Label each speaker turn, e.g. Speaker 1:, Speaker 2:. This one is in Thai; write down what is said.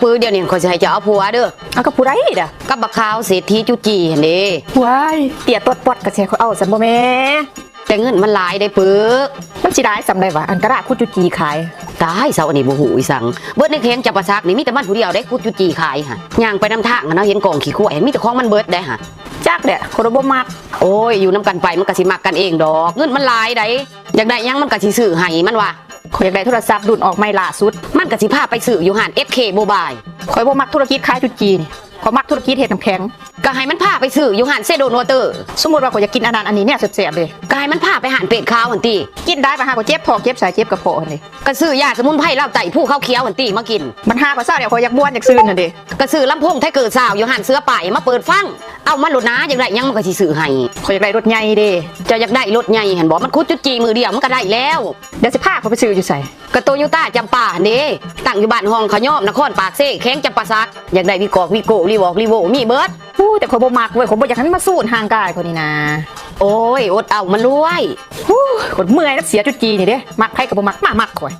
Speaker 1: ปื้อเดี๋ยวนี้ข่อยสิให้เจ้าเอาผัวเด้อ
Speaker 2: เอากับผู้ใดเด้อ
Speaker 1: กับบักขาวเศรษฐีจุจีหั่นเด้
Speaker 2: ว้ายเตี่ยตดปอดกระเชเขาเอาซั่นบ่แม่
Speaker 1: แต่เงินมันหลายได้ปื้อ
Speaker 2: มันสิได้สำได้ว่าอันกระดาษคุดจุจีขาย
Speaker 1: ตายเซาอันนี้บ่ฮู้อีสังเบิดในแข้งจับประซักนี่มีแต่มันผู้เดียวได้คุดจุจีขายห่ะย่างไปนำทางเนาะเห็นกองขี้ข้วยมีแต่ของมันเบิดได้ห่ะ
Speaker 2: จักเด้อคนบ่มัก
Speaker 1: โอ้ยอยู่นำกันไปมันก็สิมักกันเองดอกเงินมันหลายได้อยากได้ยังมันก็สิซื้อให้มันว่า
Speaker 2: ข่อยอยากได้โทรศัพท์รุ่นออกใหม่ล่าสุด
Speaker 1: มันก็สิพาไปซื้ออยู่ห้าน SK Mobile
Speaker 2: ข่อยบ่มักธุรกิจขายจุจีนี่ข่อยมักธุรกิจเฮ็ดน้ำแข็ง
Speaker 1: ก็ให้มันพาไปซื้ออยู่ห้านเซโดนวเตอร์
Speaker 2: สมมุติว่าข่อยอยากกินอันนั้นอันนี้เนี่ยแซ่บๆเลย
Speaker 1: ก็ให้มันพาไปห้านเป็ดขาวหั่นติ
Speaker 2: กินได้ป่ะหาก็เจ็บท้องเจ็บสายเจ็บกระเพาะหั่นดิ
Speaker 1: ก็ซื้อยาสมุนไพรเหล้าไต่ผู้ข้าวเคี้ยวหั่นติมากิน
Speaker 2: มันหาก็ซ่าเดี๋ยวข่อยอยากบ้วนอยากซื้อหั่นดิ
Speaker 1: ก็ซื้อลำโพงไทเกิดสาวอยู่ห้านเสื้อป่ายมาเปิดฟังเอามันโลดนะอยากได้ยังมันก็สิซื้อให้
Speaker 2: ข่อยอยากได้รถใหญ่เด้
Speaker 1: เจ้าอยากได้รถใหญ่หั่นบ่มันคุดจุจีมือเดียวมันก็ได้แล้ว
Speaker 2: เดี๋ยวสิพาข่อยไปซื้ออยู่ไส
Speaker 1: ก็โตโยต้าจำปาหั่นเด้ตั้งอยู่บ้านห้องขยอมนครปากเซ่แข้งจำปาซักอยากได้วิกอกวิโกรีวอกรีโวมีเบิด
Speaker 2: แต่ข่อยบ่มักเว้ยข่อยบ่อยากให้มันมาสูดห่างกายข่อยนี่นะ
Speaker 1: โอ้ยอดเอามันรวย
Speaker 2: ข่อยเมื่อยแล้วเสียจุจีนี่เด้มักไผก็บ่มักมามักข่อย